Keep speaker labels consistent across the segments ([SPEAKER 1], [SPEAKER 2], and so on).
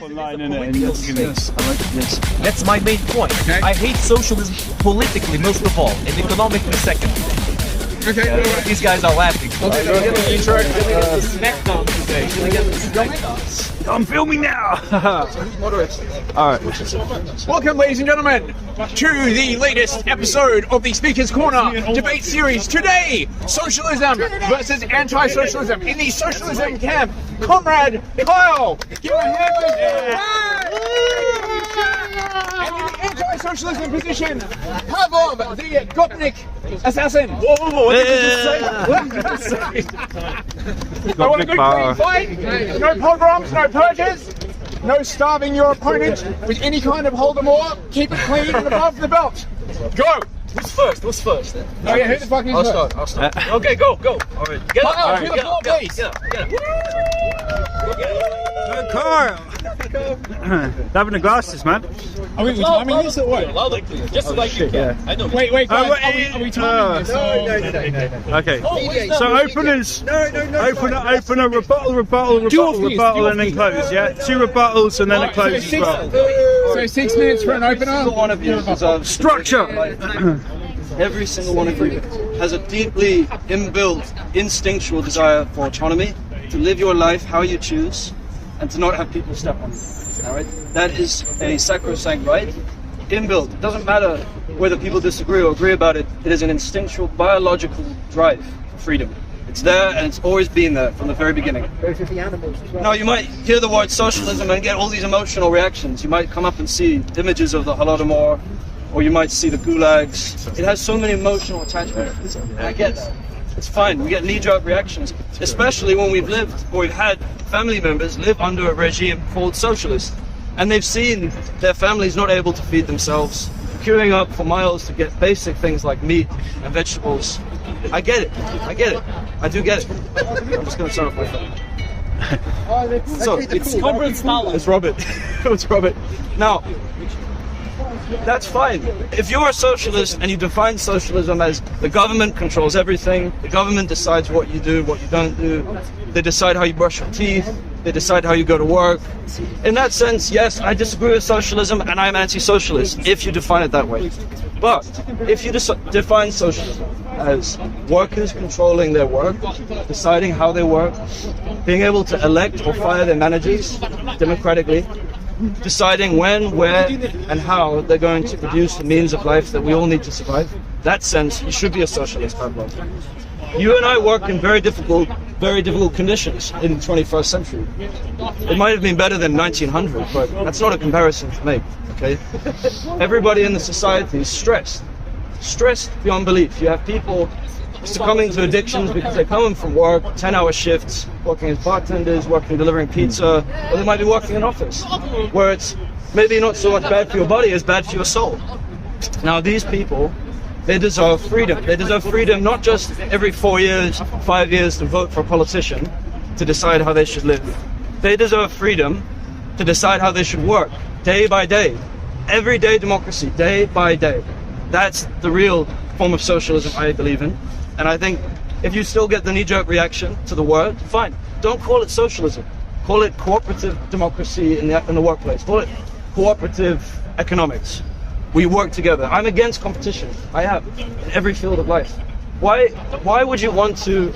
[SPEAKER 1] online, innit?
[SPEAKER 2] I like this. That's my main point.
[SPEAKER 3] Okay.
[SPEAKER 2] I hate socialism politically most of all, and economically second.
[SPEAKER 3] Okay.
[SPEAKER 2] These guys are laughing.
[SPEAKER 1] I'm filming now! Alright.
[SPEAKER 3] Welcome, ladies and gentlemen, to the latest episode of the Speaker's Corner debate series. Today, socialism versus anti-socialism. In the socialism camp, Comrade Kyle. Give a hand for And in the anti-socialism position, Pavlov, the Gopnik assassin. Whoa, what did you just say? I want a good clean fight. No pogroms, no purges. No starving your opponent with any kind of Holodomor. Keep it clean and above the belt. Go!
[SPEAKER 2] Who's first? Who's first?
[SPEAKER 3] Oh yeah, who the fuck is first?
[SPEAKER 2] I'll start. Okay, go. Alright. Get up.
[SPEAKER 3] Kyle, to the floor, please.
[SPEAKER 1] Carl! Having the glasses, man.
[SPEAKER 3] Are we timing this or what?
[SPEAKER 2] Just like you can. I know.
[SPEAKER 3] Wait, guys, are we timing this?
[SPEAKER 1] No. Okay. So openers. Open a rebuttal, and then close. Yeah. 2 rebuttals and then a close as well.
[SPEAKER 3] So 6 minutes for an opener.
[SPEAKER 4] One of you deserves
[SPEAKER 1] Structure.
[SPEAKER 4] every single one of you has a deeply inbuilt instinctual desire for autonomy, to live your life how you choose, and to not have people step on you. All right? That is a sacrosanct right, inbuilt. It doesn't matter whether people disagree or agree about it. It is an instinctual, biological drive for freedom. It's there, and it's always been there from the very beginning. Now, you might hear the word socialism and get all these emotional reactions. You might come up and see images of the Holodomor, or you might see the gulags. It has so many emotional attachments. I get that. It's fine. We get knee-jerk reactions, especially when we've lived or we've had family members live under a regime called socialist, and they've seen their families not able to feed themselves, queuing up for miles to get basic things like meat and vegetables. I get it. I do get it. I'm just going to turn off my phone. So, it's Robert. It's Robert. Now, that's fine. If you're a socialist and you define socialism as the government controls everything, the government decides what you do, what you don't do, they decide how you brush your teeth, they decide how you go to work. In that sense, yes, I disagree with socialism and I'm anti-socialist, if you define it that way. But if you define socialism as workers controlling their work, deciding how they work, being able to elect or fire their managers democratically, deciding when, where, and how they're going to produce the means of life that we all need to survive, that sense, you should be a socialist, Pablo. You and I work in very difficult conditions in the 21st century. It might have been better than 1900, but that's not a comparison to make, okay? Everybody in the society is stressed beyond belief. You have people succumbing to addictions because they're coming from work, 10-hour shifts, working as bartenders, working delivering pizza, or they might be working in an office, where it's maybe not so much bad for your body as bad for your soul. Now these people, they deserve freedom. They deserve freedom not just every 4 years, 5 years to vote for a politician to decide how they should live. They deserve freedom to decide how they should work, day by day. Everyday democracy, day by day. That's the real form of socialism I believe in. And I think if you still get the knee-jerk reaction to the word, fine. Don't call it socialism. Call it cooperative democracy in the workplace. Call it cooperative economics. We work together. I'm against competition. I have in every field of life. Why would you want to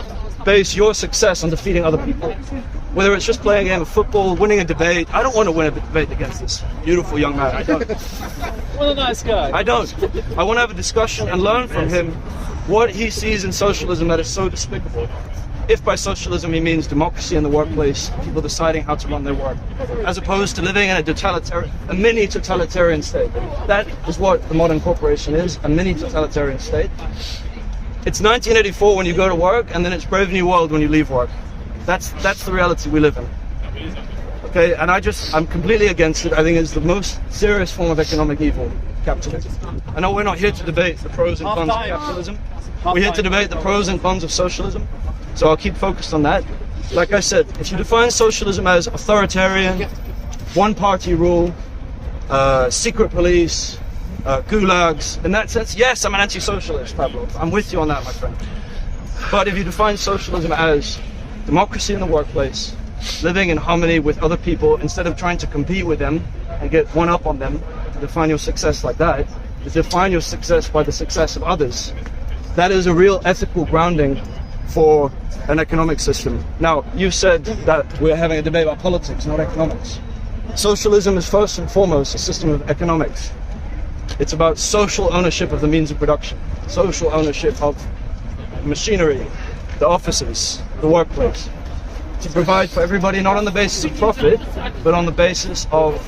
[SPEAKER 4] base your success on defeating other people? Whether it's just playing a game of football, winning a debate. I don't want to win a debate against this beautiful young man. I don't.
[SPEAKER 2] What a nice guy.
[SPEAKER 4] I don't. I want to have a discussion and learn from him what he sees in socialism that is so despicable. If by socialism he means democracy in the workplace, people deciding how to run their work, as opposed to living in a mini totalitarian state. That is what the modern corporation is, a mini totalitarian state. It's 1984 when you go to work, and then it's Brave New World when you leave work. That's the reality we live in. Okay, and I'm completely against it. I think it's the most serious form of economic evil, capitalism. I know we're not here to debate the pros and cons of capitalism. We're here to debate the pros and cons of socialism. So I'll keep focused on that. Like I said, if you define socialism as authoritarian, one-party rule, secret police, gulags, in that sense, yes, I'm an anti-socialist, Pablo. I'm with you on that, my friend. But if you define socialism as democracy in the workplace, living in harmony with other people instead of trying to compete with them and get one up on them to define your success like that, is define your success by the success of others. That is a real ethical grounding for an economic system. Now, you said that we're having a debate about politics, not economics. Socialism is first and foremost a system of economics. It's about social ownership of the means of production, social ownership of machinery, the offices, the workplace, to provide for everybody not on the basis of profit, but on the basis of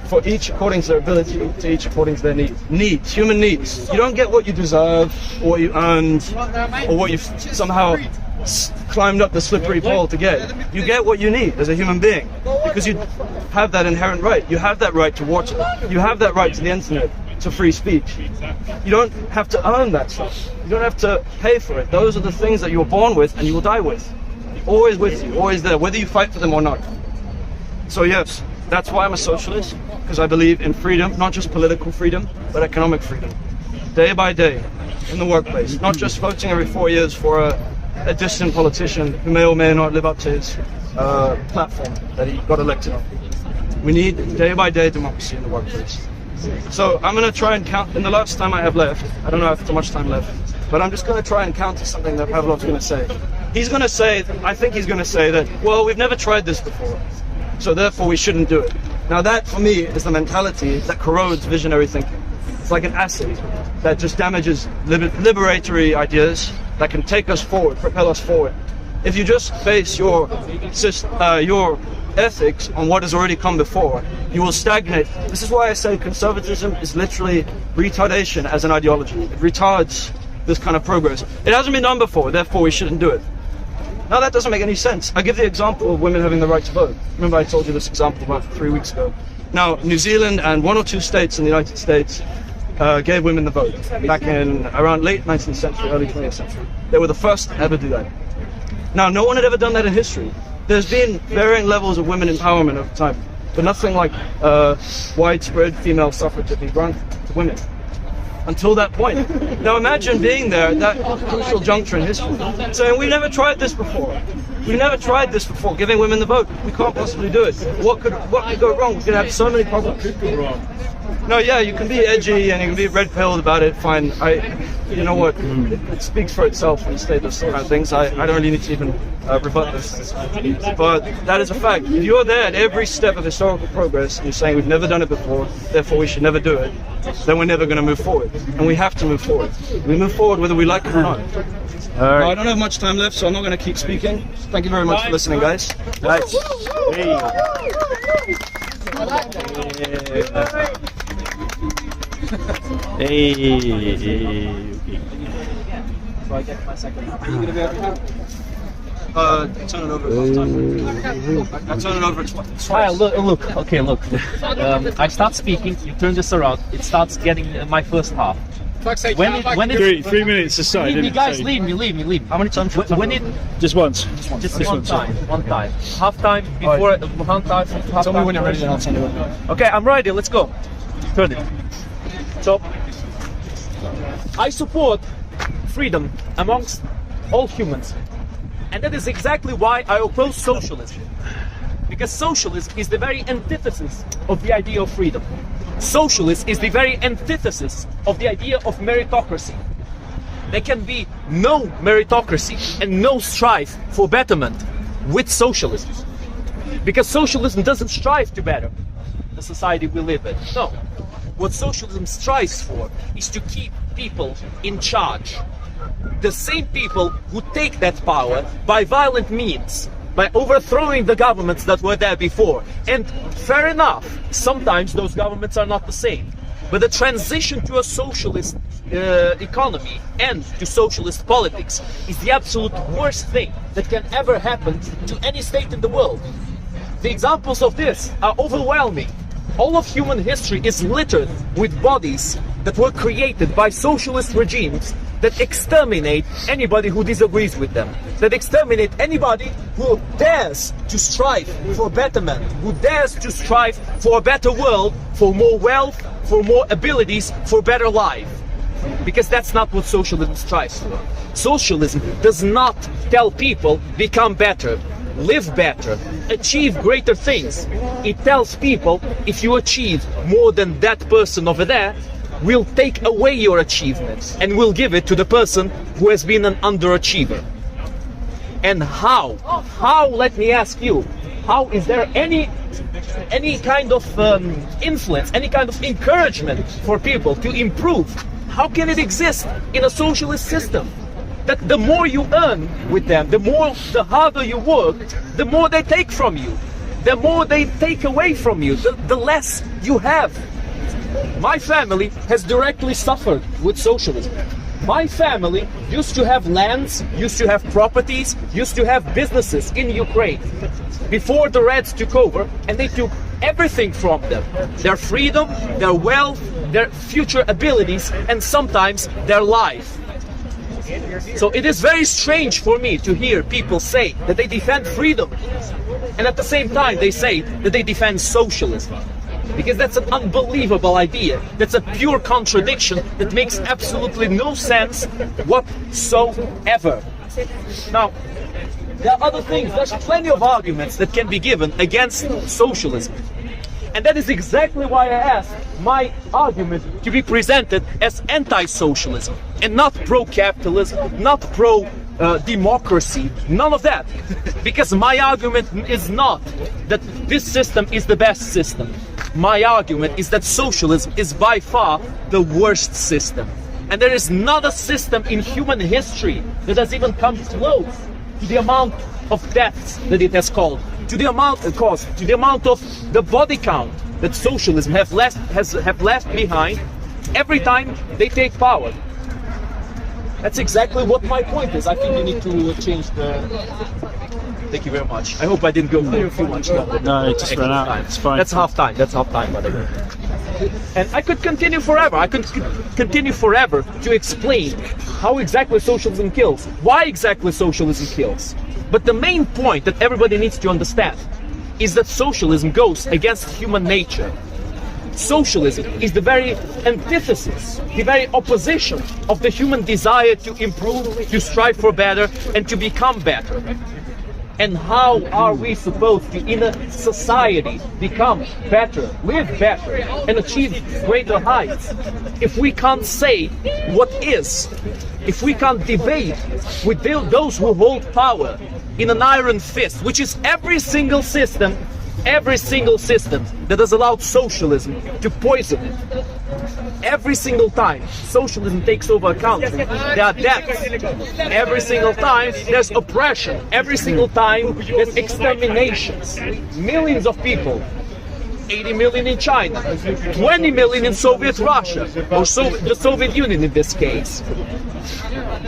[SPEAKER 4] for each according to their ability, to each according to their needs, human needs. You don't get what you deserve, or what you earned, or what you've somehow climbed up the slippery pole to get. You get what you need as a human being, because you have that inherent right. You have that right to water. You have that right to the internet, to free speech. You don't have to earn that stuff. You don't have to pay for it. Those are the things that you were born with and you will die with. Always with you, always there, whether you fight for them or not. So yes, that's why I'm a socialist, because I believe in freedom, not just political freedom, but economic freedom. Day by day, in the workplace, not just voting every 4 years for a distant politician who may or may not live up to his platform that he got elected on. We need day by day democracy in the workplace. So I'm going to try and count, in the last time I have left, I don't know if I have too much time left, but I'm just going to try and counter something that Pavlov's going to say. He's going to say, I think he's going to say that, well, we've never tried this before, so therefore we shouldn't do it. Now that, for me, is the mentality that corrodes visionary thinking. It's like an acid that just damages liberatory ideas that can take us forward, propel us forward. If you just base your ethics on what has already come before, you will stagnate. This is why I say conservatism is literally retardation as an ideology. It retards this kind of progress. It hasn't been done before, therefore we shouldn't do it. Now that doesn't make any sense. I give the example of women having the right to vote. Remember I told you this example about 3 weeks ago. Now New Zealand and 1 or 2 states in the United States gave women the vote back in around late 19th century, early 20th century. They were the first to ever do that. Now no one had ever done that in history. There's been varying levels of women empowerment over time, but nothing like widespread female suffrage to be granted to women. Until that point. Now imagine being there at that crucial juncture in history, saying we never tried this before. We never tried this before, giving women the vote. We can't possibly do it. What could go wrong? We could have so many problems. No, yeah, you can be edgy and you can be red-pilled about it, fine. You know what, it speaks for itself when you say those kind of things. I don't really need to even rebut this. But that is a fact. If you're there at every step of historical progress and you're saying we've never done it before, therefore we should never do it, then we're never going to move forward. And we have to move forward. We move forward whether we like it or not. Now, I don't have much time left, so I'm not going to keep speaking. Thank you very much for listening, guys.
[SPEAKER 1] Nice. Hey.
[SPEAKER 4] So I get my second. Are you going to be able to turn it over at time. I turn it over twice.
[SPEAKER 2] Look. Okay, look. I start speaking. You turn this around. It starts getting my first half. When it
[SPEAKER 1] 3 minutes aside.
[SPEAKER 2] leave me, guys. Leave me.
[SPEAKER 4] How many times?
[SPEAKER 2] When it
[SPEAKER 1] Just once.
[SPEAKER 2] just one time. Half time before one time.
[SPEAKER 4] Tell me when you're ready, and I'll turn it over.
[SPEAKER 2] Okay, I'm ready. Let's go. Turn it. So, I support freedom amongst all humans. And that is exactly why I oppose socialism. Because socialism is the very antithesis of the idea of freedom. Socialism is the very antithesis of the idea of meritocracy. There can be no meritocracy and no strive for betterment with socialism. Because socialism doesn't strive to better the society we live in. No. What socialism strives for is to keep people in charge. The same people who take that power by violent means, by overthrowing the governments that were there before. And fair enough, sometimes those governments are not the same. But the transition to a socialist economy and to socialist politics is the absolute worst thing that can ever happen to any state in the world. The examples of this are overwhelming. All of human history is littered with bodies that were created by socialist regimes that exterminate anybody who disagrees with them, that exterminate anybody who dares to strive for betterment, who dares to strive for a better world, for more wealth, for more abilities, for better life. Because that's not what socialism strives for. Socialism does not tell people become better. live better, achieve greater things. It tells people, if you achieve more than that person over there, we'll take away your achievements and we'll give it to the person who has been an underachiever. And how? How, let me ask you, how is there any kind of influence, any kind of encouragement for people to improve? How can it exist in a socialist system? That the more you earn with them, the harder you work, the more they take from you. The more they take away from you, the less you have. My family has directly suffered with socialism. My family used to have lands, used to have properties, used to have businesses in Ukraine before the Reds took over, and they took everything from them. Their freedom, their wealth, their future abilities, and sometimes their life. So it is very strange for me to hear people say that they defend freedom, and at the same time they say that they defend socialism. Because that's an unbelievable idea. That's a pure contradiction that makes absolutely no sense whatsoever. Now, there are other things. There's plenty of arguments that can be given against socialism. And that is exactly why I asked my argument to be presented as anti-socialism and not pro-capitalism, not pro-democracy, none of that. Because my argument is not that this system is the best system. My argument is that socialism is by far the worst system. And there is not a system in human history that has even come close to the amount of deaths that it has caused, to the amount of the body count that socialism have left behind every time they take power. That's exactly what my point is. I think you need to change the... Thank you very much. I hope I didn't go too much longer.
[SPEAKER 1] No, it just ran out. It's fine.
[SPEAKER 2] That's half time. That's half time, by the way. And I could continue forever. I could continue forever to explain how exactly socialism kills, why exactly socialism kills. But the main point that everybody needs to understand is that socialism goes against human nature. Socialism is the very antithesis, the very opposition of the human desire to improve, to strive for better, and to become better. And how are we supposed to, in a society, become better, live better, and achieve greater heights if we can't say what is, if we can't debate with those who hold power in an iron fist, which is every single system that has allowed socialism to poison it. Every single time socialism takes over a country, there are deaths. Every single time there's oppression. Every single time there's exterminations. Millions of people. 80 million in China, 20 million in Soviet Russia, or the Soviet Union in this case.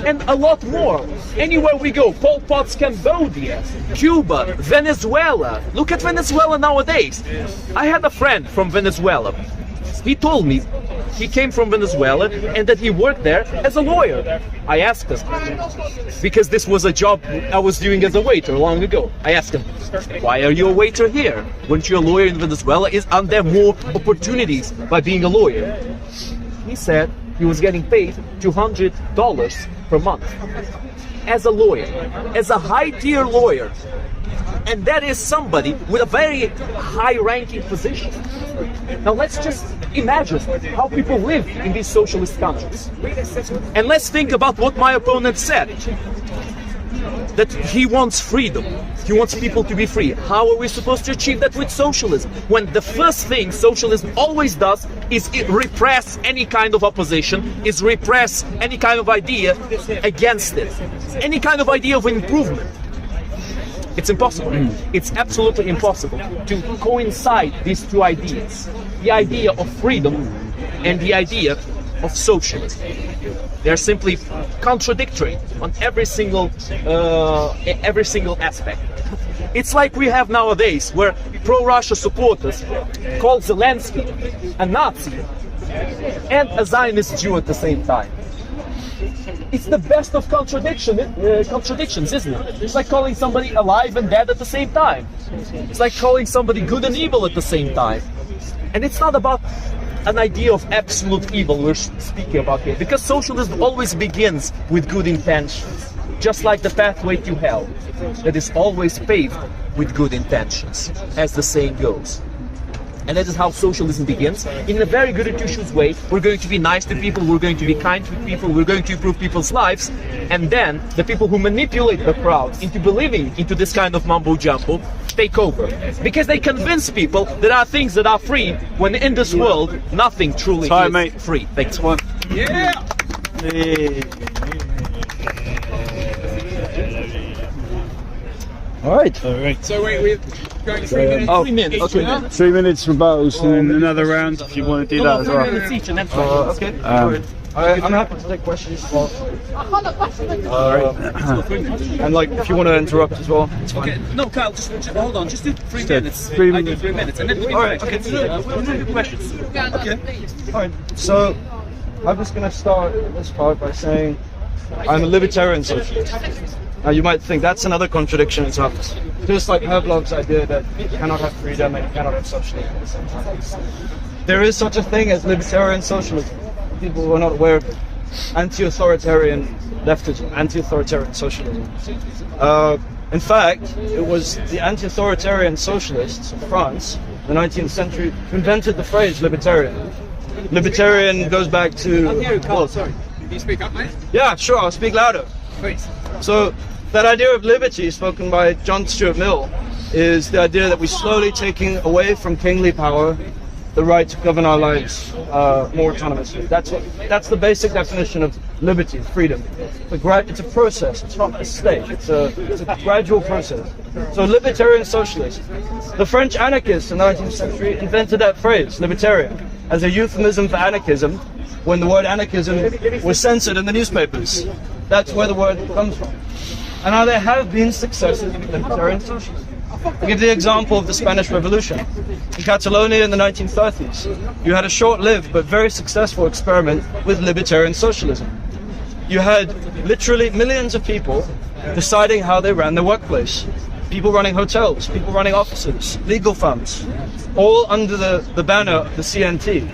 [SPEAKER 2] And a lot more. Anywhere we go, Pol Pot's Cambodia, Cuba, Venezuela. Look at Venezuela nowadays. I had a friend from Venezuela. He told me he came from Venezuela and that he worked there as a lawyer. I asked him, because this was a job I was doing as a waiter long ago. I asked him, why are you a waiter here? Weren't you a lawyer in Venezuela? Aren't there more opportunities by being a lawyer? He said he was getting paid $200 per month as a lawyer, as a high-tier lawyer. And that is somebody with a very high-ranking position. Now let's just imagine how people live in these socialist countries. And let's think about what my opponent said. That he wants freedom. He wants people to be free. How are we supposed to achieve that with socialism? When the first thing socialism always does is it repress any kind of opposition, is repress any kind of idea against it. Any kind of idea of improvement. It's impossible. It's absolutely impossible to coincide these two ideas. The idea of freedom and the idea of socialism. They're simply contradictory on every single aspect. It's like we have nowadays where pro-Russia supporters call Zelensky a Nazi and a Zionist Jew at the same time. It's the best of contradictions, isn't it? It's like calling somebody alive and dead at the same time. It's like calling somebody good and evil at the same time. And it's not about an idea of absolute evil we're speaking about here, because socialism always begins with good intentions. just like the pathway to hell that is always paved with good intentions, as the saying goes. And that is how socialism begins. In a very good intuitive way, we're going to be nice to people, we're going to be kind to people, we're going to improve people's lives, and then the people who manipulate the crowd into believing into this kind of mumbo-jumbo take over. Because they convince people there are things that are free, when in this world, nothing truly is free. Thanks.
[SPEAKER 3] Yeah!
[SPEAKER 4] All right.
[SPEAKER 3] So we're going 3 minutes.
[SPEAKER 2] 3 minutes.
[SPEAKER 4] Okay.
[SPEAKER 1] 3 minutes rebuttals and another round if you want to do that as
[SPEAKER 2] 3
[SPEAKER 1] well.
[SPEAKER 2] minutes each, and then
[SPEAKER 4] Okay. I'm happy to take questions as well. And like, if you want to interrupt as well, it's fine.
[SPEAKER 2] Okay, no, Kyle, just hold on. Just do 3 minutes.
[SPEAKER 1] 3
[SPEAKER 2] I do 3 minutes, and then we
[SPEAKER 4] All right, okay.
[SPEAKER 2] we'll do questions.
[SPEAKER 4] Okay. All right. So, I'm just going to start this part by saying I'm a libertarian socialist. Now, you might think that's another contradiction in terms. Just like Pavlov's idea that you cannot have freedom and you cannot have socialism at the same time. There is such a thing as libertarian socialism. People who are not aware of it. Anti-authoritarian leftism, anti-authoritarian socialism. In fact, it was the anti-authoritarian socialists of France, in the 19th century, who invented the phrase libertarian. Libertarian goes back to...
[SPEAKER 3] Carl, sorry. Can you speak up, mate?
[SPEAKER 4] Yeah, sure, I'll speak louder.
[SPEAKER 3] Please.
[SPEAKER 4] So, that idea of liberty, spoken by John Stuart Mill, is the idea that we're slowly taking away from kingly power the right to govern our lives more autonomously. That's the basic definition of liberty, freedom. It's a process. It's not a state. It's a gradual process. So libertarian socialist. The French anarchists in the 19th century invented that phrase, libertarian, as a euphemism for anarchism, when the word anarchism was censored in the newspapers. That's where the word comes from. And now there have been successes in libertarian socialism. I'll give the example of the Spanish Revolution. In Catalonia in the 1930s, you had a short-lived but very successful experiment with libertarian socialism. You had literally millions of people deciding how they ran their workplace. People running hotels, people running offices, legal firms, all under the banner of the CNT.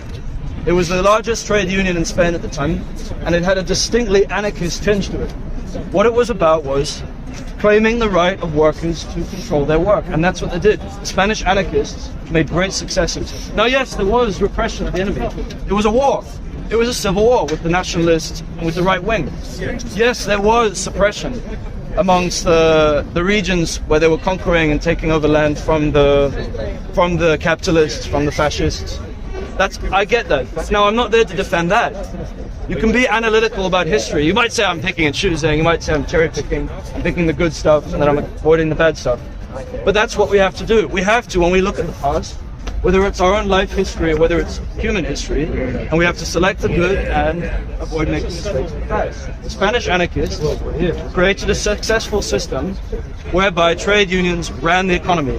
[SPEAKER 4] It was the largest trade union in Spain at the time, and it had a distinctly anarchist tinge to it. What it was about was claiming the right of workers to control their work, and that's what they did. The Spanish anarchists made great successes. Now, yes, there was repression of the enemy. It was a war. It was a civil war with the nationalists and with the right wing. Yes, there was suppression amongst the regions where they were conquering and taking over land from the capitalists, from the fascists. I get that. Now, I'm not there to defend that. You can be analytical about history. You might say I'm picking and choosing. You might say I'm cherry picking, picking the good stuff, and then I'm avoiding the bad stuff. But that's what we have to do. We have to, when we look at the past, whether it's our own life history or whether it's human history, and we have to select the good and avoid making mistakes with that. The Spanish anarchists created a successful system whereby trade unions ran the economy.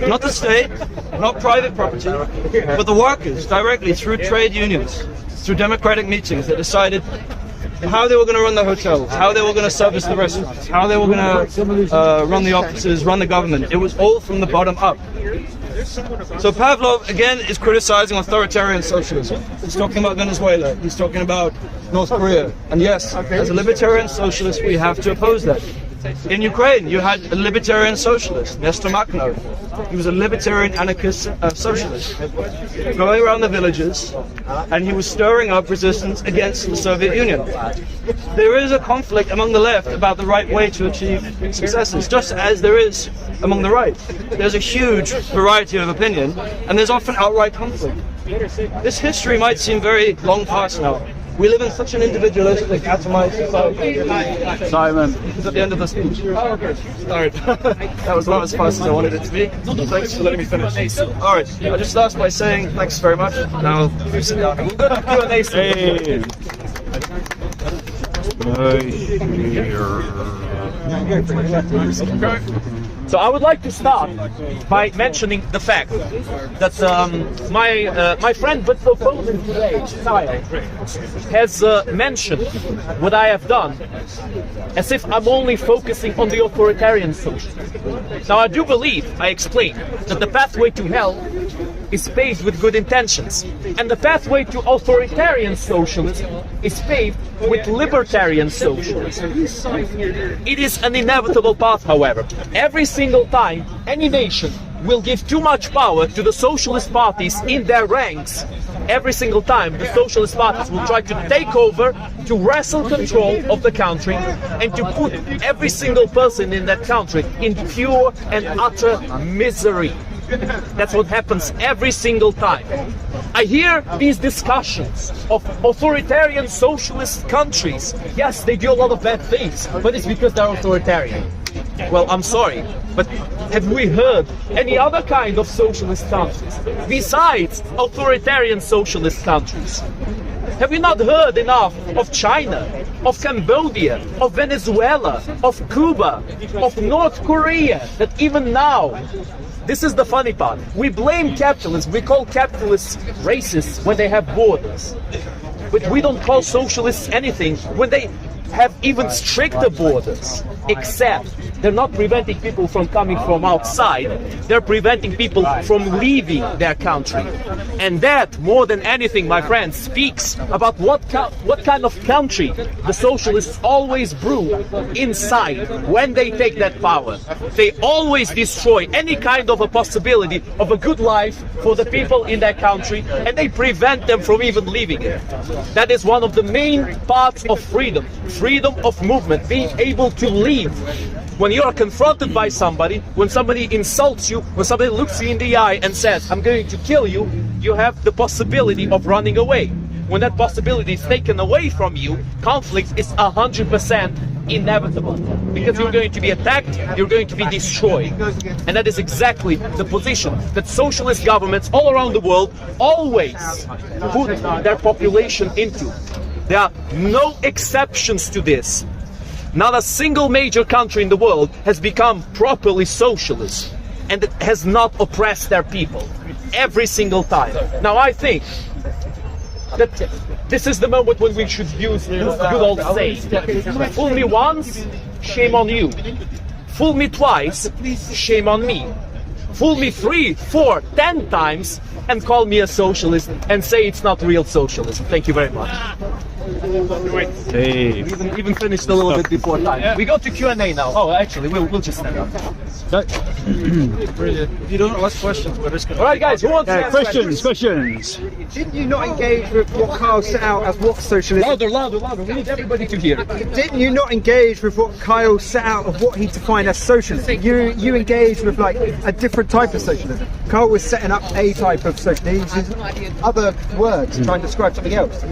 [SPEAKER 4] Not the state, not private property, but the workers directly through trade unions, through democratic meetings that decided how they were going to run the hotels, how they were going to service the restaurants, how they were going to run the offices, run the government. It was all from the bottom up. So Pavlov, again, is criticizing authoritarian socialism. He's talking about Venezuela. He's talking about North Korea. And yes, as a libertarian socialist, we have to oppose that. In Ukraine, you had a libertarian socialist, Nestor Makhno. He was a libertarian anarchist socialist, going around the villages, and he was stirring up resistance against the Soviet Union. There is a conflict among the left about the right way to achieve successes, just as there is among the right. There's a huge variety of opinion, and there's often outright conflict. This history might seem very long past now. We live in such an individualistic, atomized society.
[SPEAKER 1] Simon.
[SPEAKER 4] It's at the end of the speech. Oh, okay. Sorry. That was not as fast as I wanted it to be. Thanks for letting me finish. All right. I'll just start by saying thanks very much. Now, you sit down. We'll go to Q&A soon.
[SPEAKER 2] So I would like to start by mentioning the fact that my friend but opponent today, Kyle, has mentioned what I have done as if I'm only focusing on the authoritarian socialism. Now I do believe, I explained, that the pathway to hell is paved with good intentions. And the pathway to authoritarian socialism is paved with libertarian socialism. It is an inevitable path, however. Every single time any nation will give too much power to the socialist parties in their ranks, every single time the socialist parties will try to take over, to wrestle control of the country, and to put every single person in that country in pure and utter misery. That's what happens every single time. I hear these discussions of authoritarian socialist countries. Yes, they do a lot of bad things, but it's because they're authoritarian. Well, I'm sorry, but have we heard any other kind of socialist countries besides authoritarian socialist countries? Have we not heard enough of China, of Cambodia, of Venezuela, of Cuba, of North Korea, that even now, this is the funny part, we blame capitalism, we call capitalists racists when they have borders. But we don't call socialists anything when they have even stricter borders, except they're not preventing people from coming from outside, they're preventing people from leaving their country. And that, more than anything, my friends, speaks about what kind of country the socialists always brew inside when they take that power. They always destroy any kind of a possibility of a good life for the people in that country, and they prevent them from even leaving it. That is one of the main parts of freedom. Freedom of movement, being able to leave. When you are confronted by somebody, when somebody insults you, when somebody looks you in the eye and says, I'm going to kill you, you have the possibility of running away. When that possibility is taken away from you, conflict is 100% inevitable. Because you're going to be attacked, you're going to be destroyed. And that is exactly the position that socialist governments all around the world always put their population into. There are no exceptions to this. Not a single major country in the world has become properly socialist and it has not oppressed their people every single time. Now I think that this is the moment when we should use this good old saying. Fool me once, shame on you. Fool me twice, shame on me. Fool me 3, 4, 10 times and call me a socialist and say it's not real socialism. Thank you very much.
[SPEAKER 1] Hey.
[SPEAKER 2] We even finished a little bit before time. We go to Q&A now. Oh, actually, we'll just stand up.
[SPEAKER 4] If you don't ask questions, we're just going to...
[SPEAKER 2] All right, guys, who wants to ask
[SPEAKER 1] Questions.
[SPEAKER 5] Didn't you not engage with what Kyle set out as what socialism?
[SPEAKER 2] Louder. We need everybody to hear.
[SPEAKER 5] Didn't you not engage with what Kyle set out of what he defined as socialism? You engaged with like a different type of socialism. Kyle was setting up a type of socialism. He used other words to try and describe something else.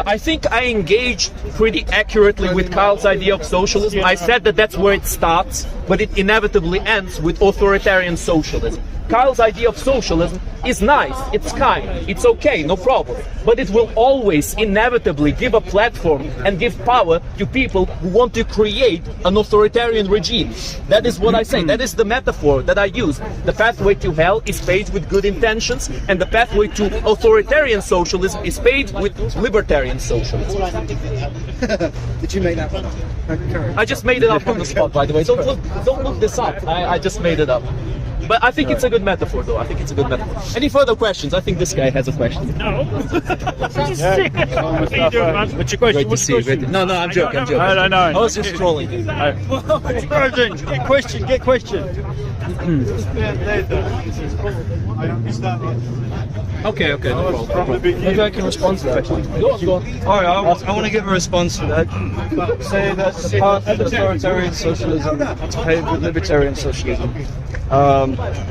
[SPEAKER 2] I think I engaged pretty accurately with Kyle's idea of socialism. I said that that's where it starts, but it inevitably ends with authoritarian socialism. Kyle's idea of socialism is nice, it's kind, it's okay, no problem. But it will always inevitably give a platform and give power to people who want to create an authoritarian regime. That is what I say, that is the metaphor that I use. The pathway to hell is paved with good intentions, and the pathway to authoritarian socialism is paved with libertarian socialism.
[SPEAKER 5] Did you make that one?
[SPEAKER 2] I just made it up on the spot, by the way. Don't look this up. I just made it up. But I think it's a good metaphor, though. I think it's a good metaphor. Any further questions? I think this guy has a question.
[SPEAKER 1] No.
[SPEAKER 2] What's your question? Great to see you. No, I'm joking.
[SPEAKER 1] I know.
[SPEAKER 2] I was just trolling.
[SPEAKER 1] Get question.
[SPEAKER 2] Okay, no problem. Maybe I can respond to that. Go on.
[SPEAKER 4] Alright, I want to give a response to that. Say that the path of authoritarian socialism is paved with libertarian socialism.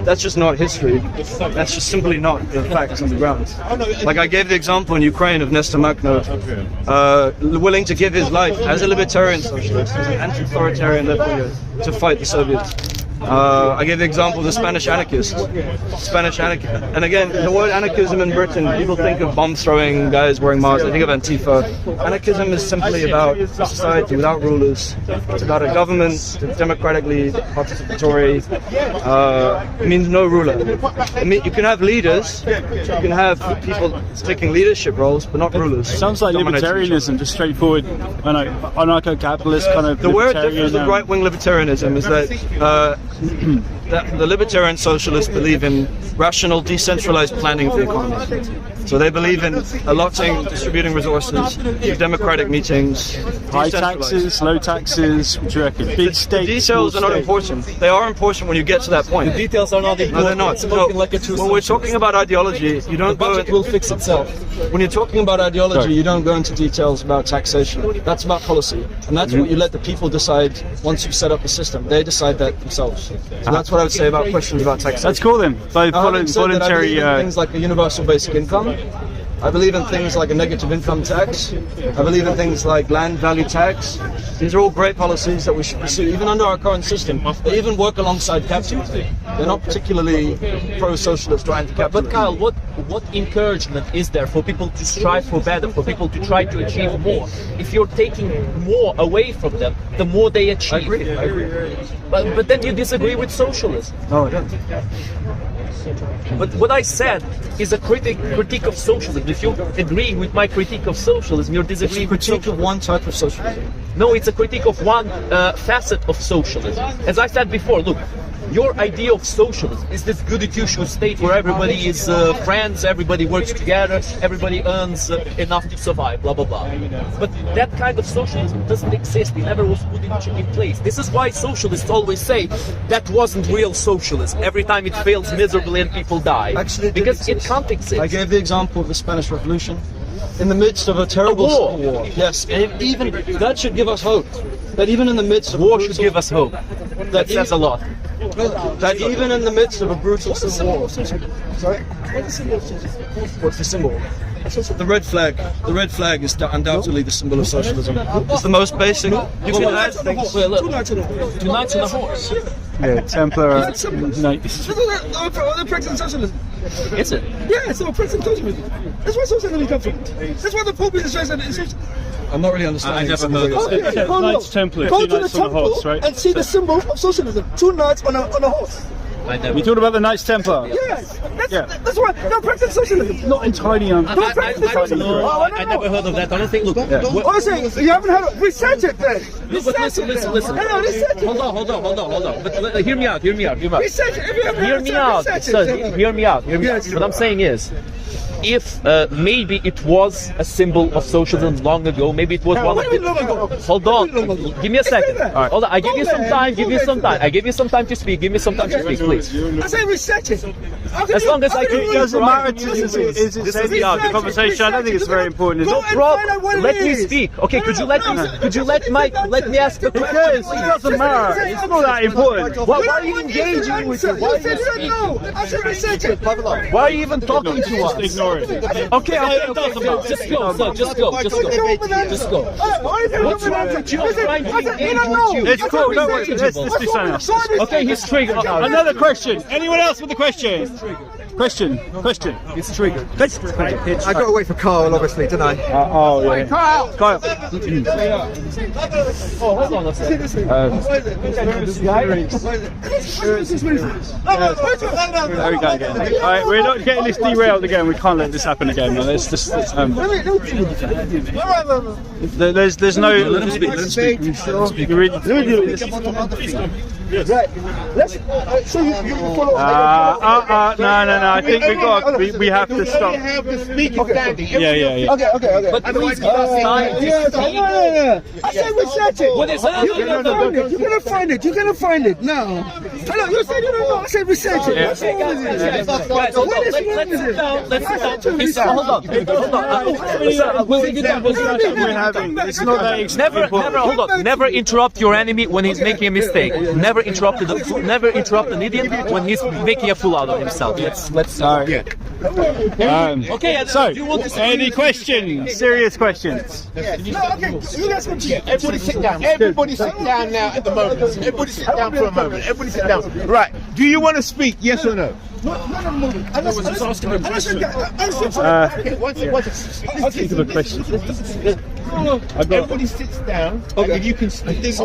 [SPEAKER 4] That's just not history. That's just simply not the facts on the ground. Like I gave the example in Ukraine of Nestor Makhno, willing to give his life as a libertarian socialist, as an anti-authoritarian leader to fight the Soviets. I gave the example of the Spanish anarchists. And again, the word anarchism in Britain, people think of bomb-throwing guys wearing masks, they think of Antifa. Anarchism is simply about a society without rulers. It's about a government that's democratically participatory. It means no ruler. I mean, you can have leaders, you can have people taking leadership roles, but not rulers.
[SPEAKER 1] Sounds like libertarianism, just straightforward, anarcho-capitalist kind of.
[SPEAKER 4] The word difference with right-wing libertarianism is that that the libertarian socialists believe in rational, decentralized planning of the economy. So they believe in allotting, distributing resources, democratic meetings,
[SPEAKER 1] High taxes, low taxes, what do you reckon? Big state,
[SPEAKER 4] details are not important. They are important when you get to that point.
[SPEAKER 2] The details are not important.
[SPEAKER 4] No, they're not.
[SPEAKER 2] It's spoken like a true
[SPEAKER 4] When we're talking about ideology, you don't
[SPEAKER 2] The
[SPEAKER 4] go.
[SPEAKER 2] budget will fix itself.
[SPEAKER 4] When you're talking about ideology,
[SPEAKER 1] Sorry.
[SPEAKER 4] you don't go into details about taxation. That's about policy, and that's what you let the people decide. Once you set up the system, they decide that themselves. So that's what I would say about questions about taxation.
[SPEAKER 1] Let's call them. By
[SPEAKER 4] Having said that, I
[SPEAKER 1] voluntary.
[SPEAKER 4] believe in things like a universal basic income. I believe in things like a negative income tax. I believe in things like land value tax. These are all great policies that we should pursue, even under our current system. They even work alongside capitalism. They're not particularly pro-socialist or anti-capitalist.
[SPEAKER 2] But Kyle, what encouragement is there for people to strive for better, for people to try to achieve more? If you're taking more away from them, the more they achieve.
[SPEAKER 4] I agree.
[SPEAKER 2] But then you disagree with socialism.
[SPEAKER 4] No, I don't.
[SPEAKER 2] But what I said is a critique of socialism. If you agree with my critique of socialism, you're
[SPEAKER 4] It's a
[SPEAKER 2] disagreeing with
[SPEAKER 4] critique
[SPEAKER 2] socialism.
[SPEAKER 4] of one type of socialism.
[SPEAKER 2] No, it's a critique of one facet of socialism. As I said before, look, your idea of socialism is this goody two-shoes state where everybody is friends, everybody works together, everybody earns enough to survive, blah, blah, blah. But that kind of socialism doesn't exist. It never was put in place. This is why socialists always say that wasn't real socialism. Every time it fails miserably and people die.
[SPEAKER 4] Actually, it did
[SPEAKER 2] because it
[SPEAKER 4] exist.
[SPEAKER 2] can't exist.
[SPEAKER 4] I gave the example of the Spanish Revolution. In the midst of a terrible
[SPEAKER 2] war.
[SPEAKER 4] civil war. Yes, and even that should give us hope. That even in the midst of
[SPEAKER 2] War should give us hope. That says a lot.
[SPEAKER 4] That even in the midst of a brutal civil war. Sorry? What's the symbol? The red flag. The red flag is undoubtedly the symbol of socialism. It's the most basic. You can add things.
[SPEAKER 2] Well, look, 2 nights on a horse.
[SPEAKER 1] Yeah, Templar. Knights.
[SPEAKER 3] They're practicing socialism.
[SPEAKER 2] Is it?
[SPEAKER 3] Yeah, so practicing socialism. That's where socialism comes from. That's why the Pope is socialism.
[SPEAKER 4] I'm not really understanding.
[SPEAKER 2] I never heard of it.
[SPEAKER 3] Okay, go
[SPEAKER 1] Knights Templar,
[SPEAKER 3] Go
[SPEAKER 1] 2
[SPEAKER 3] to the
[SPEAKER 1] knights on a
[SPEAKER 3] temple
[SPEAKER 1] horse, right?
[SPEAKER 3] and see the symbol of socialism. 2 knights on a horse.
[SPEAKER 2] I never.
[SPEAKER 1] You talking about the Knights Templar?
[SPEAKER 3] Yes,
[SPEAKER 1] Yeah.
[SPEAKER 3] that's why they're practicing socialism.
[SPEAKER 1] Not entirely.
[SPEAKER 3] Don't practice socialism. Oh,
[SPEAKER 2] I never heard of that. I don't think. Look,
[SPEAKER 3] What I'm saying, you haven't heard of research it then.
[SPEAKER 2] no, but listen.
[SPEAKER 3] No, research it.
[SPEAKER 2] Hold on. But hear me out.
[SPEAKER 3] Research it. If you haven't
[SPEAKER 2] Hear
[SPEAKER 3] heard
[SPEAKER 2] me
[SPEAKER 3] of
[SPEAKER 2] out.
[SPEAKER 3] research
[SPEAKER 2] Sir,
[SPEAKER 3] it.
[SPEAKER 2] hear me out.
[SPEAKER 3] Yes.
[SPEAKER 2] What I'm saying is, if maybe it was a symbol of socialism long ago, maybe it was one
[SPEAKER 3] What
[SPEAKER 2] of
[SPEAKER 3] do you mean
[SPEAKER 2] the.
[SPEAKER 3] long ago?
[SPEAKER 2] Hold on.
[SPEAKER 3] What do you mean long ago?
[SPEAKER 2] Give me a second.
[SPEAKER 3] there.
[SPEAKER 2] All right. Hold on. I give
[SPEAKER 3] Go
[SPEAKER 2] you some
[SPEAKER 3] there.
[SPEAKER 2] time.
[SPEAKER 3] Go there.
[SPEAKER 2] I give you some time to speak. Give me some time to speak, please.
[SPEAKER 3] I say research it.
[SPEAKER 2] As long as I can-
[SPEAKER 1] It doesn't matter to
[SPEAKER 3] Listen
[SPEAKER 1] you. Is it saying the
[SPEAKER 3] Research it,
[SPEAKER 1] conversation? I don't think it's very important.
[SPEAKER 3] Go
[SPEAKER 1] Is it?
[SPEAKER 3] and
[SPEAKER 2] Rob,
[SPEAKER 3] find out what it
[SPEAKER 2] let me
[SPEAKER 3] is.
[SPEAKER 2] speak. Okay, could you let me ask the question?
[SPEAKER 1] Yes, it doesn't matter. It's not that important.
[SPEAKER 2] Why are you engaging with it? Why are you speaking?
[SPEAKER 3] I said research it.
[SPEAKER 2] Why are you even talking to us?
[SPEAKER 1] Just ignore it.
[SPEAKER 2] Okay, just go, sir, just go. Just go. What's wrong with you? I'm trying to engage with you.
[SPEAKER 1] It's cool. Don't worry. Let's do something else.
[SPEAKER 2] Okay, he's triggered now.
[SPEAKER 1] Another question. Anyone else with a question? Question.
[SPEAKER 2] He's triggered.
[SPEAKER 5] I got to wait for Carl, obviously, didn't I?
[SPEAKER 1] Oh, yeah.
[SPEAKER 3] Kyle.
[SPEAKER 2] Oh, hold on a second.
[SPEAKER 1] There we go again. All right, we're not getting this derailed again. We can't let this happen again. No, let's just. There's no.
[SPEAKER 4] Let him speak.
[SPEAKER 1] You really.
[SPEAKER 3] Right. Let's. So you follow.
[SPEAKER 1] No. I think we have to stop.
[SPEAKER 3] have the speaking standing.
[SPEAKER 1] Yeah.
[SPEAKER 3] Okay.
[SPEAKER 2] But please give us time to
[SPEAKER 3] Yeah,
[SPEAKER 2] speak.
[SPEAKER 3] yeah. I said research it.
[SPEAKER 2] What is
[SPEAKER 3] You're gonna find it. No. Hello, you said you don't know. I said research it. What's wrong with it?
[SPEAKER 2] Guys, hold on. Let's sit down. It's- Hold on.
[SPEAKER 1] We're having. It's not that
[SPEAKER 2] Never, hold on. Never interrupt your enemy when he's making a mistake. Never interrupt an idiot when he's making a fool out of himself. Let's.
[SPEAKER 1] All right.
[SPEAKER 2] Okay.
[SPEAKER 1] So,
[SPEAKER 2] do you want to speak?
[SPEAKER 1] any questions? Serious questions?
[SPEAKER 3] No, okay. You guys continue. Everybody sit down. Everybody sit down now at the moment. Everybody sit down for a moment. Everybody sit down. Right. Do you want to speak? Yes or no?
[SPEAKER 1] Think of a question.
[SPEAKER 3] Everybody sits down. Okay. If you can think.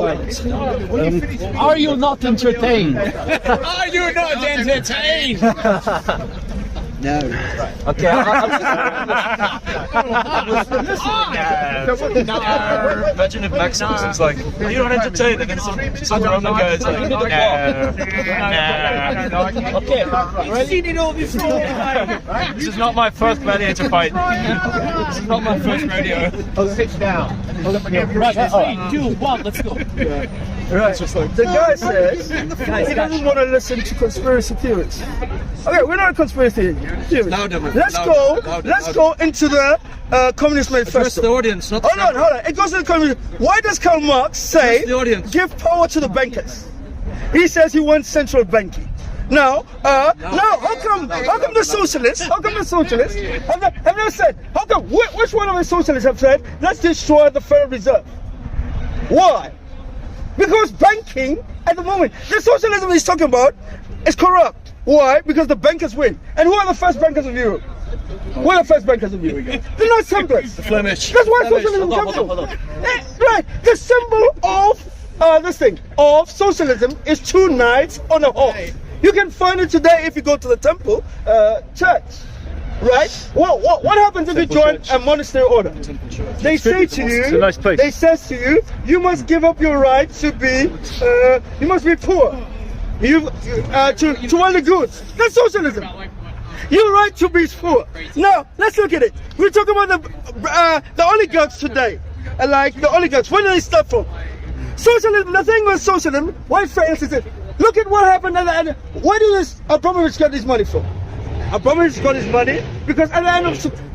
[SPEAKER 2] Are you not entertained?
[SPEAKER 3] Are you not entertained?
[SPEAKER 5] No.
[SPEAKER 2] Okay,
[SPEAKER 4] Imagine if Maximus was like, you don't entertain, and then some random guy is like,
[SPEAKER 2] okay, I've seen it all before.
[SPEAKER 4] this is not my first gladiator fight. This is not my first rodeo.
[SPEAKER 3] Sit down.
[SPEAKER 2] Right, 3, 2, 1, let's go.
[SPEAKER 5] Right. The guy says he doesn't want to listen to conspiracy theories. Okay, we're not a conspiracy theory. Let's go into the Communist Manifesto.
[SPEAKER 4] Address the audience, not the
[SPEAKER 5] Hold on. It goes to the communist. Why does Karl Marx say
[SPEAKER 4] the audience.
[SPEAKER 5] give power to the bankers? He says he wants central banking. Now, how come the socialists have never said, how come, which one of the socialists have said, let's destroy the Federal Reserve? Why? Because banking, at the moment, the socialism he's talking about is corrupt. Why? Because the bankers win. And who are the first bankers of Europe? Who are the first bankers of Europe? They're not simplest.
[SPEAKER 4] The Flemish.
[SPEAKER 5] That's why socialism comes from. Right. The symbol of socialism is two knights on a horse. You can find it today if you go to the temple church. Right? What happens if you join a monastery order? They say to you,
[SPEAKER 1] It's a nice place.
[SPEAKER 5] they says to you, you must give up your right to be, you must be poor. To want the goods. That's socialism. Your right to be poor. Now, let's look at it. We're talking about the oligarchs today. Like the oligarchs, where do they start from? Socialism, the thing with socialism, why it fails is it, look at what happened at the end. Where did this Abramovich get his money from? Abramovich got his money because at the end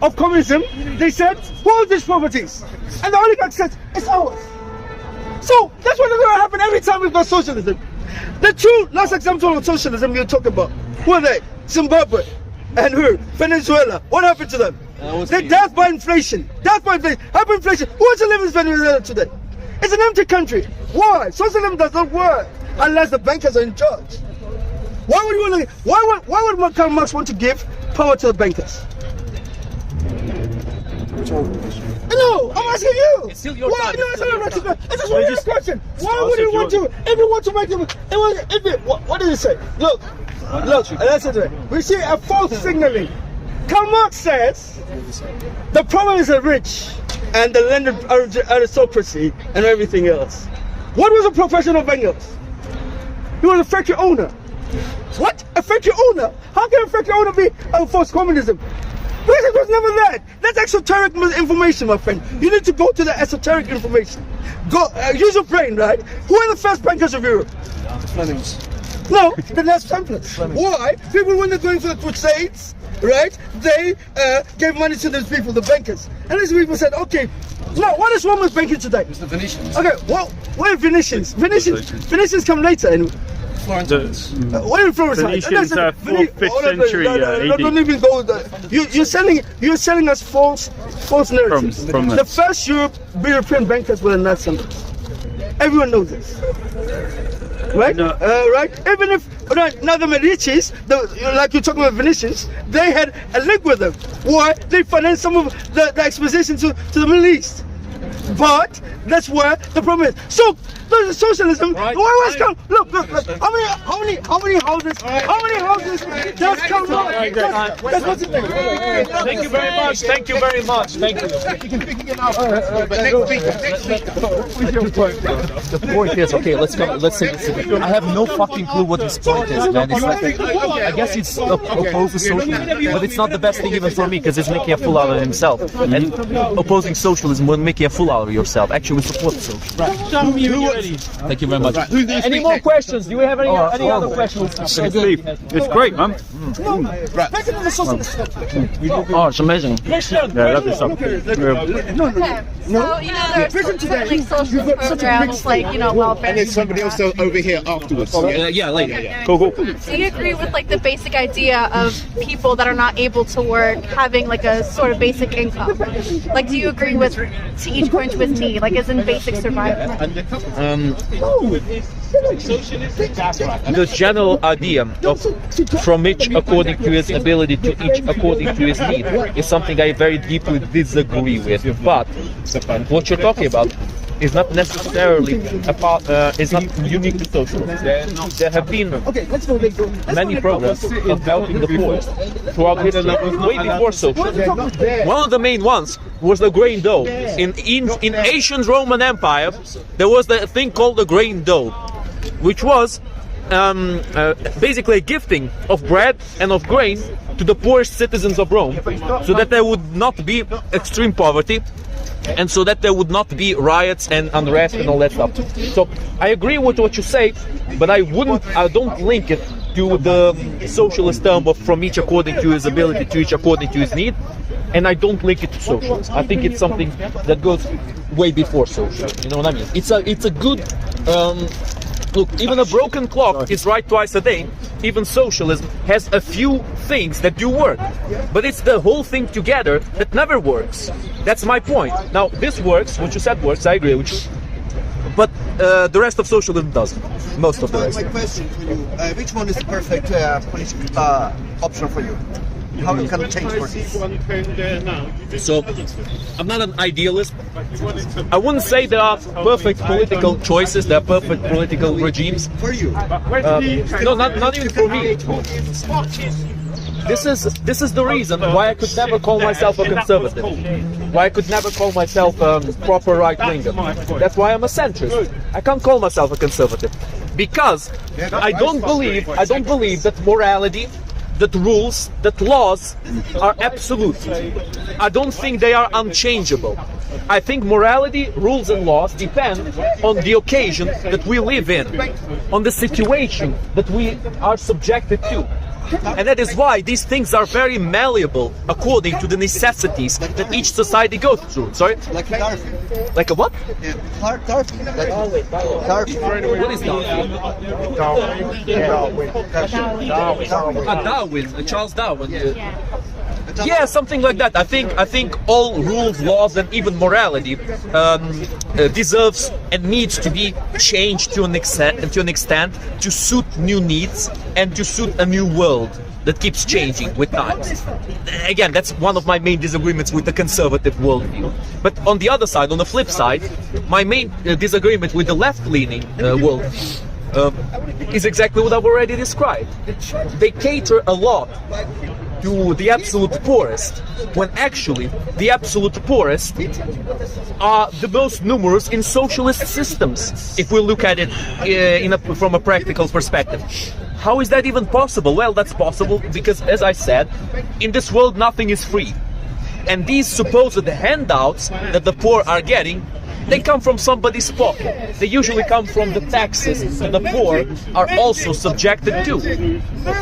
[SPEAKER 5] of communism, they said, who owns these properties? And the oligarch said, it's ours. So that's what's going to happen every time we've got socialism. The two last examples of socialism you talk about, who are they? Zimbabwe and who? Venezuela. What happened to them? They died by inflation. Hyperinflation. Who wants to live in Venezuela today? It's an empty country. Why? Socialism does not work unless the bankers are in charge. Why would Karl Marx want to give power to the bankers? No, I'm asking you.
[SPEAKER 2] It's still your
[SPEAKER 5] Why?
[SPEAKER 2] time.
[SPEAKER 5] No, it's not a It's just one question. Why would you want to? If you want to make them, what did it say? Look. Listen to it. We see a false signaling. Karl Marx says the problem is the rich and the landed aristocracy and everything else. What was the profession of Engels? He was a factory owner. What? A factory owner? How can a factory owner be for communism? Because it was never that. That's esoteric information, my friend. You need to go to the esoteric information. Go use your brain, right? Who are the first bankers of Europe?
[SPEAKER 4] Flemings.
[SPEAKER 5] No, the last Templars. Why? People, when they're going for the Crusades, right? They gave money to these people, the bankers. And these people said, okay, now what is wrong with banking today?
[SPEAKER 4] It's the Venetians.
[SPEAKER 5] Okay, well, where are Venetians? Venetians come later. And
[SPEAKER 4] Florentines.
[SPEAKER 5] where in Florence?
[SPEAKER 1] Venetians are 4th, 5th century AD.
[SPEAKER 5] Don't even go there. You're selling us false narratives.
[SPEAKER 1] From
[SPEAKER 5] the first European bankers were the Nazis. Everyone knows this. Right?
[SPEAKER 1] No.
[SPEAKER 5] Right? Even if now the Medicis, like you're talking about Venetians, they had a link with them. Why? They financed some of the exposition to the Middle East. But that's where the problem is. So there's socialism.
[SPEAKER 2] Right.
[SPEAKER 5] Why was come? Look. How many houses? How many houses does come up? That's what's in there.
[SPEAKER 2] Thank you very much. Thank you very much. Thank you. The point is, okay, let's say this again. I have no fucking clue what this point is, man. It's like, I guess it's opposed to socialism, but it's not the best thing even for me because it's making a fool out of himself. And opposing socialism will make you a fool out of yourself. Actually, we support socialism. Thank you very much. Any more questions? Do we have any other questions?
[SPEAKER 1] It's great, man.
[SPEAKER 2] Oh, it's amazing.
[SPEAKER 1] Yeah, lovely stuff.
[SPEAKER 6] So, you know, there's like social programs, like, you know, welfare.
[SPEAKER 3] And there's somebody else over here afterwards.
[SPEAKER 2] Yeah, later.
[SPEAKER 1] Cool.
[SPEAKER 6] Do you agree with like the basic idea of people that are not able to work having like a sort of basic income? Like, do you agree with to each point with me, like as in basic survival?
[SPEAKER 2] The general idea of from each according to his ability to each according to his need is something I very deeply disagree with. But what you're talking about is not necessarily is not unique to socialism. There have been many programs of helping the poor throughout history, way before socialism. One of the main ones was the grain dough. In ancient Roman Empire, there was the thing called the grain dough, which was basically a gifting of bread and of grain to the poorest citizens of Rome, so that there would not be extreme poverty, and so that there would not be riots and unrest and all that stuff. So I agree with what you say, but I don't link it to the socialist term of from each according to his ability to each according to his need, and I don't link it to socialism. I think it's something that goes way before socialism. You know what I mean? It's a good look. Even a broken clock is right twice a day. Even socialism has a few things that do work, but it's the whole thing together that never works. That's my point. Now this works. What you said works. I agree with you. But the rest of socialism doesn't. Most of the rest.
[SPEAKER 7] My question for you: which one is the perfect political option for you? How you can change for this?
[SPEAKER 2] So, I'm not an idealist. I wouldn't say there are perfect political choices, there are perfect political regimes.
[SPEAKER 7] For you?
[SPEAKER 2] No, not even for me. This is the reason why I could never call myself a conservative. Why I could never call myself a proper right-winger. That's why I'm a centrist. I can't call myself a conservative. Because I don't believe that morality, that rules, that laws are absolute. I don't think they are unchangeable. I think morality, rules and laws depend on the occasion that we live in, on the situation that we are subjected to. And that is why these things are very malleable according to the necessities that each society goes through. Sorry?
[SPEAKER 7] Like Darwin.
[SPEAKER 2] Like a what?
[SPEAKER 7] Yeah. Darwin. Darwin.
[SPEAKER 2] What is Darwin? Darwin. Charles Darwin. Yeah, something like that. I think all rules, laws, and even morality deserves and needs to be changed to an extent to suit new needs and to suit a new world that keeps changing with times. Again, that's one of my main disagreements with the conservative worldview. But on the other side, on the flip side, my main disagreement with the left-leaning worldview is exactly what I've already described. They cater a lot to the absolute poorest, when actually the absolute poorest are the most numerous in socialist systems, if we look at it from a practical perspective. How is that even possible? Well, that's possible because, as I said, in this world nothing is free. And these supposed handouts that the poor are getting, they come from somebody's pocket. They usually come from the taxes that the poor are also subjected to.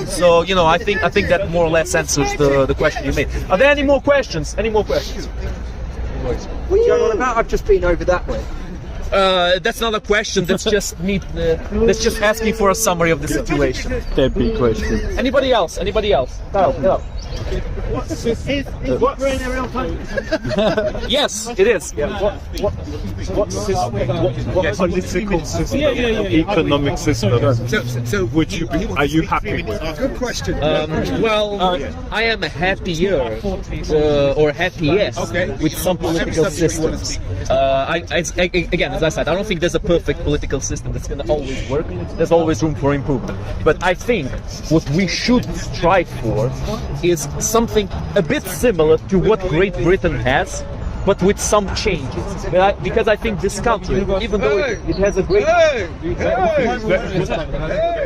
[SPEAKER 2] So, you know, I think that more or less answers the question you made. Are there any more questions? Any more questions?
[SPEAKER 5] What are you on about? I've just been over that way.
[SPEAKER 2] That's not a question. That's just me. That's just asking for a summary of the situation.
[SPEAKER 1] That'd be a question.
[SPEAKER 2] Anybody else? Anybody else? No. Yes, it is.
[SPEAKER 1] What political system, economic system,
[SPEAKER 7] So
[SPEAKER 1] would you be? Are you happy with?
[SPEAKER 7] good question.
[SPEAKER 2] I am happier or happiest with some political systems. Again, as I said, I don't think there's a perfect political system that's going to always work. There's always room for improvement. But I think what we should strive for is something a bit similar to what Great Britain has, but with some changes. Because I think this country, even though it has a great...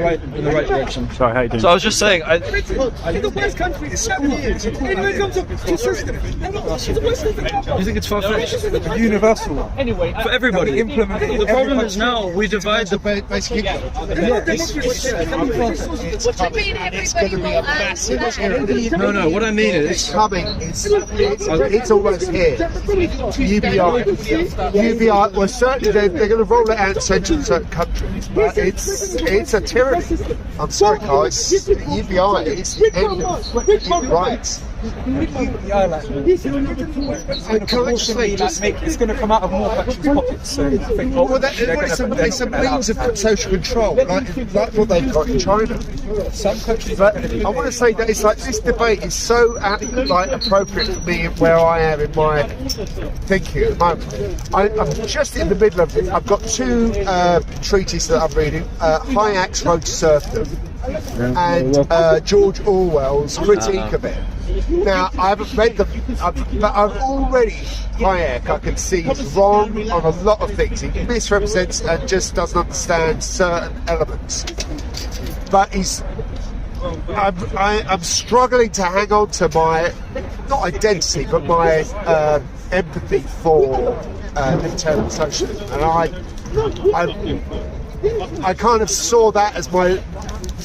[SPEAKER 4] Right, in the right direction.
[SPEAKER 1] Sorry, how you doing?
[SPEAKER 4] So I was just saying,
[SPEAKER 7] The worst country is 7 years. Anyway, it comes up to system.
[SPEAKER 4] you think it's far-fetched?
[SPEAKER 5] Universal one.
[SPEAKER 2] Anyway,
[SPEAKER 4] For everybody. The problem is now we divide the...
[SPEAKER 7] Basically,
[SPEAKER 4] No, what I mean is...
[SPEAKER 5] It's coming. It's almost here. UBI. Well, certainly they're going to roll it out in certain countries, but it's a tyranny. I'm sorry, guys. UBI is the end of human rights. it's going to come out of more countries' pockets. So I think
[SPEAKER 7] it's a means of social control, like what they've got in China.
[SPEAKER 5] some countries.
[SPEAKER 7] But I want to say that it's like this debate is so appropriate for me and where I am in my thinking at the moment. I'm just in the middle of it. I've got two treatises that I'm reading: Hayek's Road to Serfdom and George Orwell's critique of it. Now, I haven't read them, but I've already, Hayek, I can see, is wrong on a lot of things. He misrepresents and just doesn't understand certain elements. But I'm struggling to hang on to my, not identity, but my empathy for libertarian socialism. And I kind of saw that as my,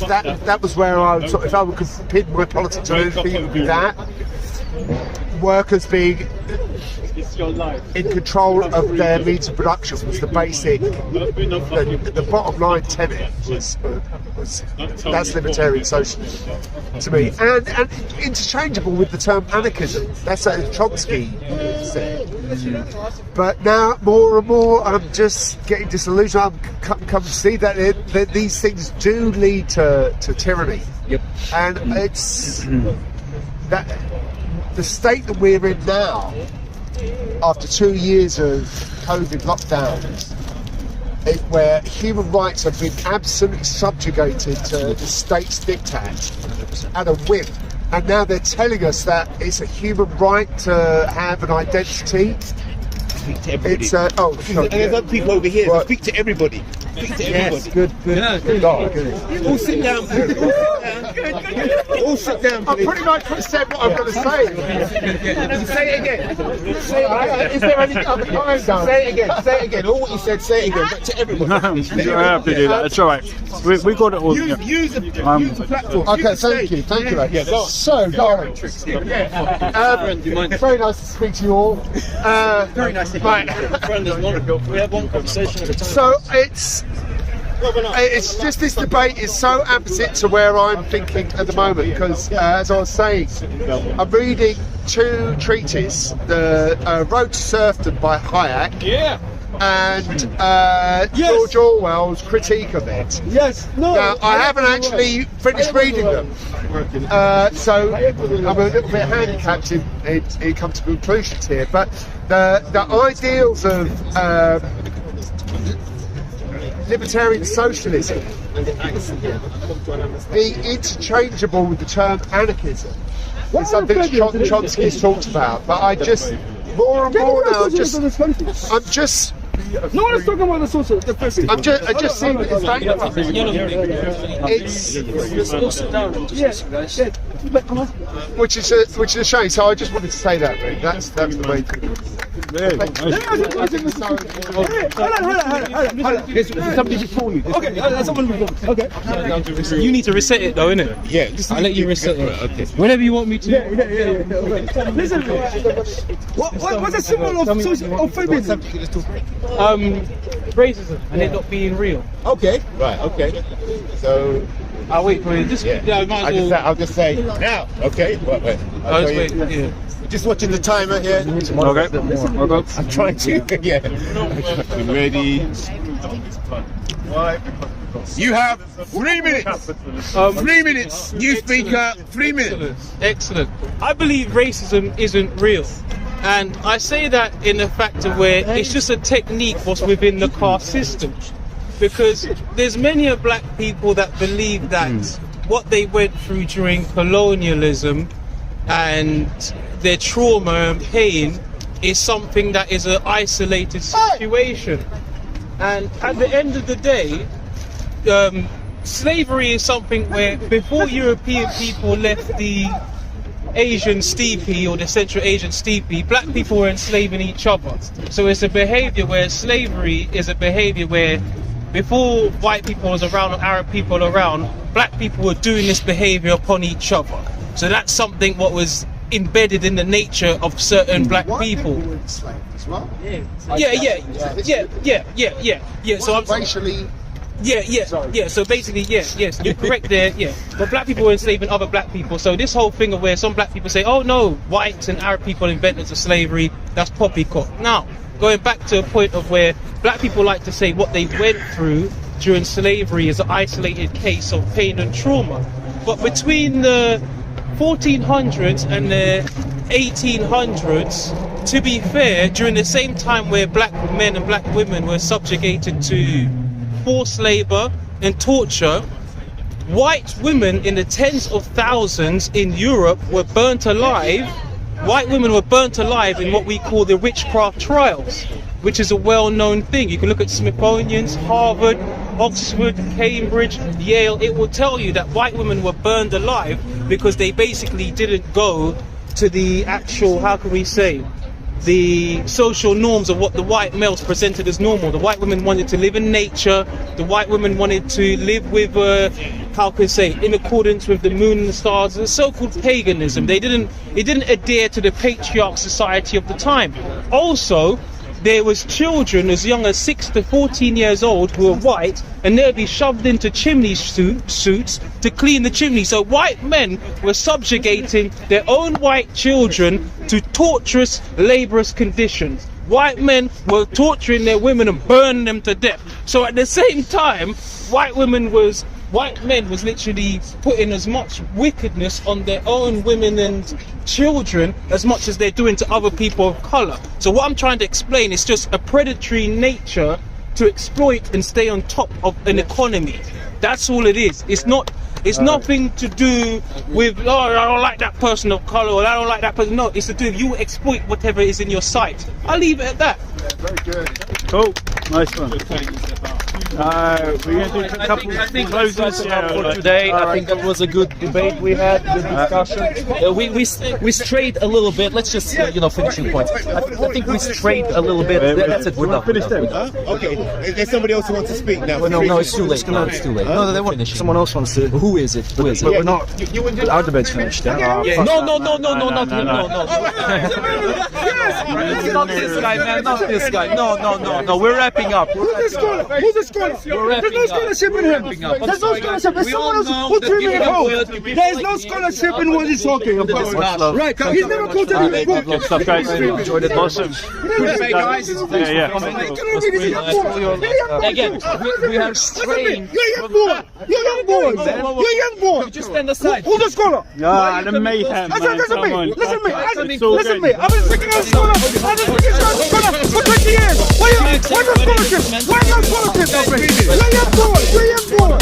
[SPEAKER 7] that was where I would, if I would pin my politics on anything, it would be that. Workers being in control of their means of production was the basic, the bottom line tenet was that's libertarian socialism to me, and interchangeable with the term anarchism. That's what Trotsky said. But now more and more I'm just getting disillusioned. I'm come to see that these things do lead to tyranny.
[SPEAKER 2] Yep.
[SPEAKER 7] And it's that the state that we're in now, after 2 years of COVID lockdowns, where human rights have been absolutely subjugated to the state's diktat at a whim, and now they're telling us that it's a human right to have an identity.
[SPEAKER 8] Speak to everybody.
[SPEAKER 7] It's
[SPEAKER 8] and there's other people over here. So speak to everybody. Speak to everybody.
[SPEAKER 7] Yes, good.
[SPEAKER 8] All sit down. All sit down.
[SPEAKER 7] I pretty much said what I'm going to say.
[SPEAKER 8] Say it again. Say it again. Is there any other time? Say it again. Say it again. All what you said, say it again. But to everybody.
[SPEAKER 1] You don't have to do that. It's all right. We got it all.
[SPEAKER 8] Use the platform.
[SPEAKER 7] Okay, thank you. Yeah, go on. So, darling, very nice to speak to you all.
[SPEAKER 4] Very nice to meet you. Friend is wonderful. We have one conversation at a time.
[SPEAKER 7] So it's just this debate is so opposite to where I'm thinking at the moment, because as I was saying, I'm reading two treatises, the Road to Serfdom by Hayek, and George Orwell's critique of it. Now, I haven't actually finished reading them, so I'm a little bit handicapped in come to conclusions here, but the ideals of libertarian socialism being interchangeable with the term anarchism is something Trotsky has talked about, but I just more and more now I'm just
[SPEAKER 3] no one is talking about the social. I
[SPEAKER 7] just seeing it as which is a shame. So I just wanted to say that. Really. That's the main thing.
[SPEAKER 3] There's somebody before you. Okay, someone before. Okay.
[SPEAKER 2] You need to reset it though, innit?
[SPEAKER 8] Yeah,
[SPEAKER 2] I'll let you reset it. Okay. Whenever you want me to.
[SPEAKER 3] Yeah. Listen, what's a symbol of feminism?
[SPEAKER 2] Racism and it not being real.
[SPEAKER 8] Okay. Right. Okay. So.
[SPEAKER 2] I'll wait for you.
[SPEAKER 8] I'll just say now. Okay. Wait.
[SPEAKER 2] I'll just wait. Yeah.
[SPEAKER 8] Just watching the timer here.
[SPEAKER 1] Okay.
[SPEAKER 8] I'm trying to. Yeah. Ready. You have 3 minutes. 3 minutes. New speaker. 3 minutes.
[SPEAKER 2] Excellent. I believe racism isn't real. And I say that in the fact of where it's just a technique what's within the caste system. Because there's many black people that believe that what they went through during colonialism and their trauma and pain is something that is an isolated situation. And at the end of the day, slavery is something where before European people left the Asian steppe or the Central Asian steppe, black people were enslaving each other. So it's a behavior where slavery is a behavior where before white people was around or Arab people around, black people were doing this behavior upon each other. So that's something what was embedded in the nature of certain black people.
[SPEAKER 7] Enslaved as well.
[SPEAKER 2] Yeah. So I'm
[SPEAKER 7] racially
[SPEAKER 2] Yeah. So basically, yes, you're correct there. Yeah, but black people were enslaving other black people. So this whole thing of where some black people say, "Oh no, whites and Arab people inventors of slavery," that's poppycock. Now, going back to a point of where black people like to say what they went through during slavery is an isolated case of pain and trauma, but between the 1400s and the 1800s, to be fair, during the same time where black men and black women were subjugated to forced labor and torture, white women in the tens of thousands in Europe were burnt alive. White women were burnt alive in what we call the witchcraft trials, which is a well-known thing. You can look at Smithsonian's, Harvard, Oxford, Cambridge, Yale. It will tell you that white women were burned alive because they basically didn't go to the actual, how can we say, the social norms of what the white males presented as normal. The white women wanted to live in nature. The white women wanted to live with, how can I say, in accordance with the moon and the stars. The so-called paganism. It didn't adhere to the patriarch society of the time. Also, there was children as young as 6 to 14 years old who were white, and they'd be shoved into chimney suits to clean the chimney. So white men were subjugating their own white children to torturous, laborious conditions. White men were torturing their women and burning them to death. So at the same time, white men was literally putting as much wickedness on their own women and children as much as they're doing to other people of color. So what I'm trying to explain is just a predatory nature to exploit and stay on top of an economy. That's all it is. It's nothing to do with, oh, I don't like that person of color, or I don't like that person. No, it's to do with you exploit whatever is in your sight. I'll leave it at that.
[SPEAKER 7] Very good.
[SPEAKER 1] Cool. Nice one. We're going to do a couple
[SPEAKER 9] I think
[SPEAKER 1] closes
[SPEAKER 9] for today. I think that was a good debate we had, good discussion. We strayed a little bit. Let's just finishing points. I think we strayed a little bit. That's it. We're done.
[SPEAKER 8] Okay. There's somebody else who wants to speak now.
[SPEAKER 9] No, it's too late. No, it's too late. No, they want someone else wants to. Who is it? But we're not. Our debate's finished.
[SPEAKER 2] No. Not this guy, man. Not this guy. No. We're wrapping up.
[SPEAKER 8] Who's the scholar? There's no scholarship in him. There's no scholarship. There's someone else who threw me in hole. There's no scholarship in what he's talking about. Right. He's never quoted me.
[SPEAKER 1] Good stuff, guys. Enjoyed it. Awesome.
[SPEAKER 2] Hey guys.
[SPEAKER 1] Yeah.
[SPEAKER 2] Again, we are straying.
[SPEAKER 8] You're young boy.
[SPEAKER 2] Just stand aside.
[SPEAKER 8] Who's the scholar?
[SPEAKER 1] Yeah, the mayhem.
[SPEAKER 8] Listen to me.
[SPEAKER 1] It's all good.
[SPEAKER 8] I've been speaking on scholar. I've been speaking on scholar for 20 years. Why no scholarship? Why no scholarship? You're young boy.